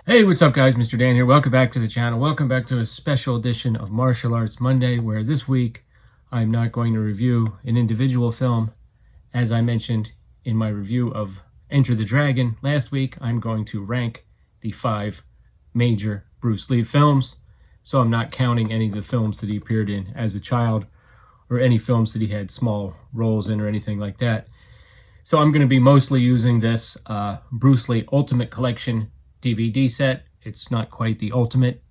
Hey, what's up guys? Mr. Dan here. Welcome back to the channel. Welcome back to a special edition of Martial Arts Monday, where this week I'm not going to review an individual film. As I mentioned in my review of Enter the Dragon last week, I'm going to rank the 5 major Bruce Lee films. So I'm not counting any of the films that he appeared in as a child or any films that he had small roles in or anything like that. So I'm going to be mostly using this Bruce Lee Ultimate Collection DVD set. It's not quite the ultimate.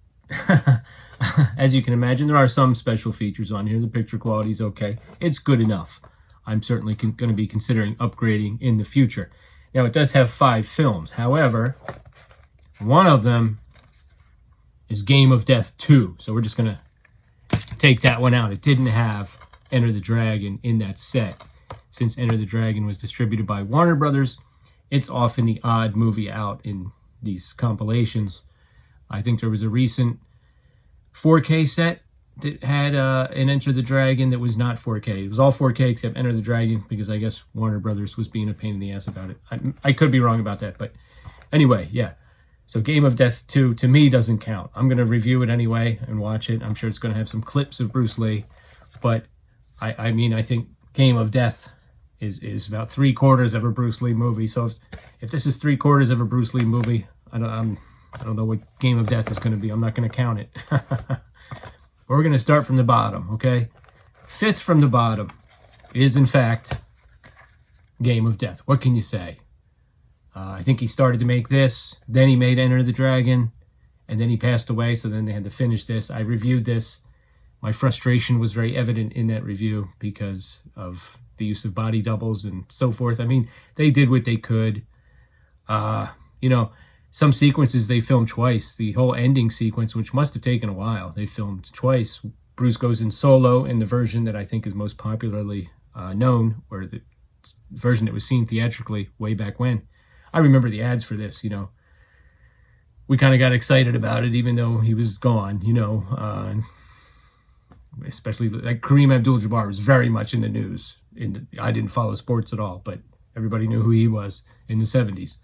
As you can imagine, there are some special features on here. The picture quality is okay. It's good enough. I'm certainly going to be considering upgrading in the future. Now, it does have 5 films. However, one of them is Game of Death 2. So we're just going to take that one out. It didn't have Enter the Dragon in that set. Since Enter the Dragon was distributed by Warner Brothers, it's often the odd movie out in these compilations. I think there was a recent 4K set that had an Enter the Dragon that was not 4K. It was all 4K except Enter the Dragon, because I guess Warner Brothers was being a pain in the ass about it. I could be wrong about that, but anyway, yeah. So Game of Death 2 to me doesn't count. I'm going to review it anyway and watch it. I'm sure it's going to have some clips of Bruce Lee, but I mean, I think Game of Death is about 3/4 of a Bruce Lee movie. So if this is 3/4 of a Bruce Lee movie, I don't know what Game of Death is going to be. I'm not going to count it. We're going to start from the bottom, okay? 5th from the bottom is, in fact, Game of Death. What can you say? I think he started to make this, then he made Enter the Dragon, and then he passed away, so then they had to finish this. I reviewed this. My frustration was very evident in that review because of the use of body doubles and so forth. I mean, they did what they could. You know, some sequences they filmed twice. The whole ending sequence, which must have taken a while, they filmed twice. Bruce goes in solo in the version that I think is most popularly known, or the version that was seen theatrically way back when. I remember the ads for this, you know. We kind of got excited about it even though he was gone, you know. Especially like Kareem Abdul-Jabbar was very much in the news. I didn't follow sports at all, but everybody knew who he was in the 70s.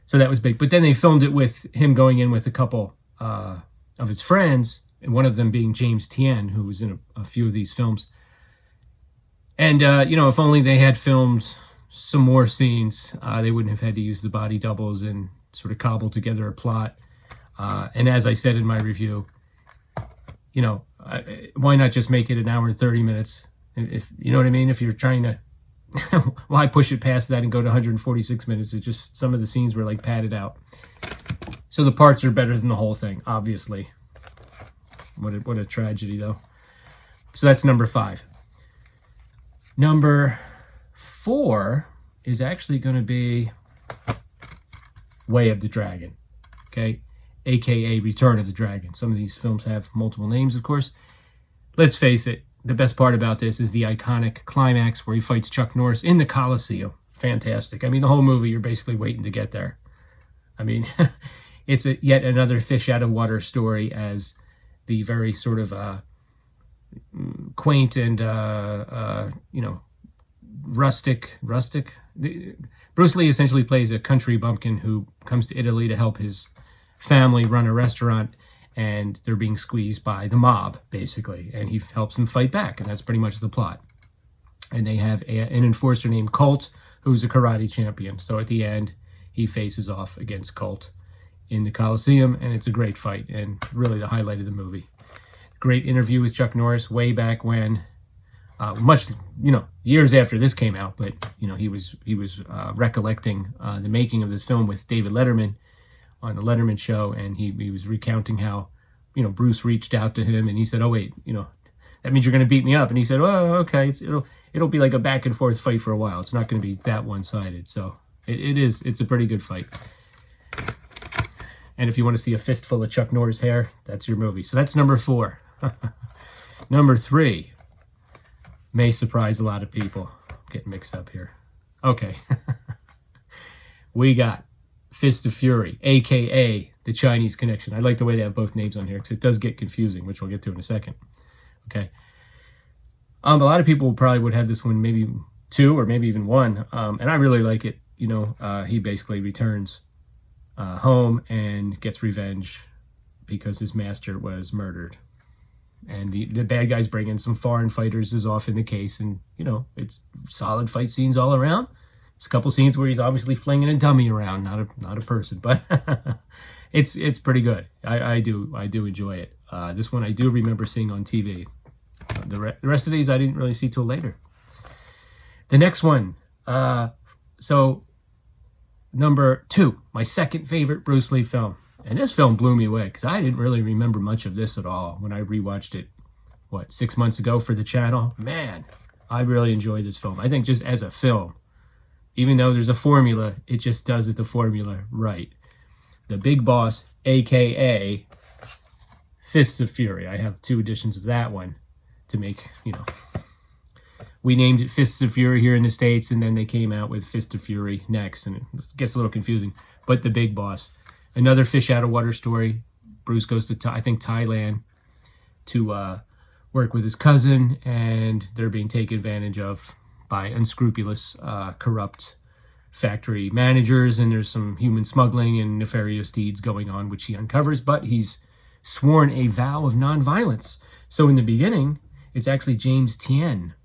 So that was big. But then they filmed it with him going in with a couple of his friends, and one of them being James Tien, who was in a few of these films. And, you know, if only they had filmed some more scenes, they wouldn't have had to use the body doubles and sort of cobble together a plot. And as I said in my review, you know, why not just make it an hour and 30 minutes? If you know what I mean? If you're trying to, why push it past that and go to 146 minutes? It's just some of the scenes were like padded out. So the parts are better than the whole thing, obviously. What a tragedy, though. So that's number 5. Number 4 is actually going to be Way of the Dragon, okay? AKA Return of the Dragon. Some of these films have multiple names, of course. Let's face it, the best part about this is the iconic climax where he fights Chuck Norris in the Coliseum. Fantastic. I mean, the whole movie, you're basically waiting to get there. I mean, it's yet another fish out of water story, as the very sort of quaint and, you know, rustic. Bruce Lee essentially plays a country bumpkin who comes to Italy to help his family run a restaurant, and they're being squeezed by the mob, basically, and he helps them fight back, and that's pretty much the plot. And they have an enforcer named Colt, who's a karate champion. So at the end, he faces off against Colt in the Coliseum, and it's a great fight, and really the highlight of the movie. Great interview with Chuck Norris way back when, much, you know, years after this came out, but, you know, he was recollecting the making of this film with David Letterman on the Letterman show, and he was recounting how, you know, Bruce reached out to him, and he said, "Oh wait, you know, that means you're going to beat me up." And he said, "Oh, okay, it'll be like a back and forth fight for a while. It's not going to be that one-sided." So it's a pretty good fight. And if you want to see a fistful of Chuck Norris hair, that's your movie. So that's number 4. Number 3 may surprise a lot of people. I'm getting mixed up here. Okay. We got Fist of Fury, a.k.a. The Chinese Connection. I like the way they have both names on here because it does get confusing, which we'll get to in a second. Okay. A lot of people probably would have this one maybe 2 or maybe even 1. And I really like it. You know, he basically returns home and gets revenge because his master was murdered. And the bad guys bring in some foreign fighters, is often the case. And, you know, it's solid fight scenes all around. There's a couple scenes where he's obviously flinging a dummy around, not a person, but it's pretty good. I do enjoy it. This one I do remember seeing on TV. The rest of these I didn't really see till later. The next one, so number 2, my second favorite Bruce Lee film. And this film blew me away because I didn't really remember much of this at all when I rewatched it, 6 months ago for the channel. Man, I really enjoyed this film. I think just as a film, even though there's a formula, it just does it the formula right. The Big Boss, a.k.a. Fists of Fury. I have 2 editions of that one to make, you know. We named it Fists of Fury here in the States, and then they came out with Fist of Fury next, and it gets a little confusing. But The Big Boss. Another fish out of water story. Bruce goes to, I think, Thailand to work with his cousin, and they're being taken advantage of by unscrupulous, corrupt factory managers, and there's some human smuggling and nefarious deeds going on, which he uncovers, but he's sworn a vow of nonviolence. So in the beginning, it's actually James Tien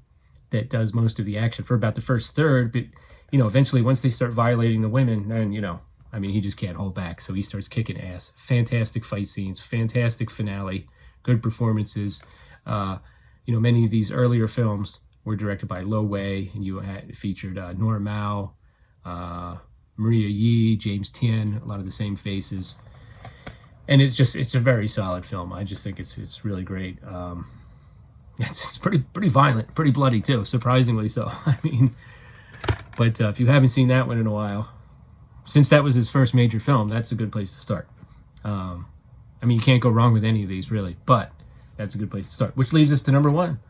that does most of the action for about the first third, but, you know, eventually once they start violating the women, then, you know, I mean, he just can't hold back, so he starts kicking ass. Fantastic fight scenes, fantastic finale, good performances. You know, many of these earlier films were directed by Lo Wei, and you had featured Nora Mao, Maria Yi, James Tien, a lot of the same faces. And it's a very solid film. I just think it's really great. It's pretty violent, pretty bloody too, surprisingly so. I mean, but if you haven't seen that one in a while, since that was his first major film, that's a good place to start. I mean, you can't go wrong with any of these, really, but that's a good place to start. Which leads us to number 1.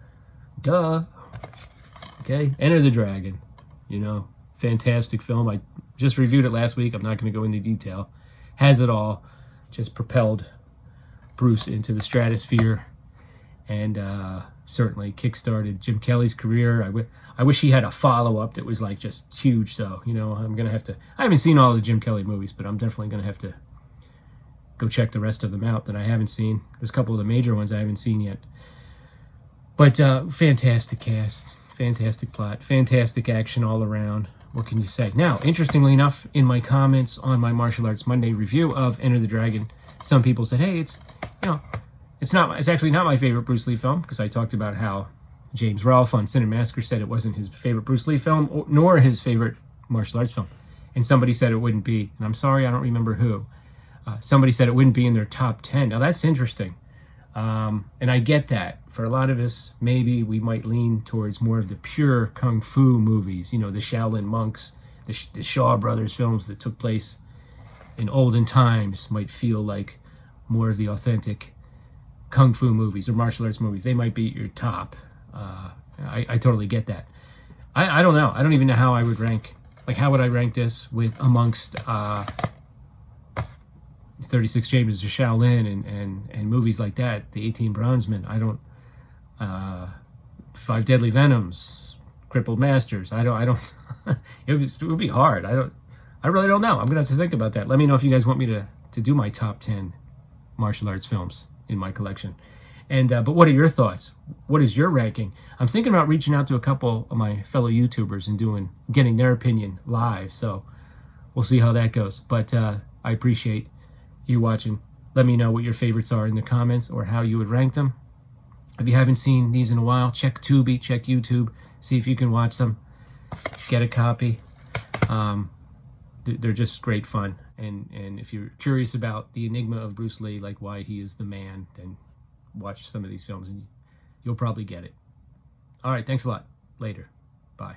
Duh. Okay, Enter the Dragon. You know, fantastic film. I just reviewed it last week. I'm not going to go into detail. Has it all. Just propelled Bruce into the stratosphere, and certainly kickstarted Jim Kelly's career. I wish he had a follow-up that was like just huge, though. You know, I'm going to have to, I haven't seen all the Jim Kelly movies, but I'm definitely going to have to go check the rest of them out that I haven't seen. There's a couple of the major ones I haven't seen yet. But fantastic cast, fantastic plot, fantastic action all around. What can you say? Now, interestingly enough, in my comments on my Martial Arts Monday review of Enter the Dragon, some people said, hey, it's actually not my favorite Bruce Lee film, because I talked about how James Rolfe on Sin and Massacre said it wasn't his favorite Bruce Lee film, nor his favorite martial arts film. And somebody said it wouldn't be, and I'm sorry, I don't remember who. Somebody said it wouldn't be in their top 10. Now, that's interesting. And I get that. For a lot of us, maybe we might lean towards more of the pure kung fu movies, you know, the Shaolin monks, the Shaw Brothers films that took place in olden times might feel like more of the authentic kung fu movies or martial arts movies. They might be at your top. I totally get that. I don't know. I don't even know how I would rank. Like, how would I rank this with amongst 36 Chambers of Shaolin and movies like that, the 18 Bronzemen? I don't. 5 Deadly Venoms, Crippled Masters. I don't. It would be hard. I really don't know. I'm gonna have to think about that. Let me know if you guys want me to do my top 10 martial arts films in my collection. And but what are your thoughts? What is your ranking? I'm thinking about reaching out to a couple of my fellow YouTubers and getting their opinion live. So we'll see how that goes. But I appreciate you watching. Let me know what your favorites are in the comments or how you would rank them. If you haven't seen these in a while, check Tubi, check YouTube, see if you can watch them. Get a copy. They're just great fun. And if you're curious about the enigma of Bruce Lee, like why he is the man, then watch some of these films and you'll probably get it. All right, thanks a lot. Later. Bye.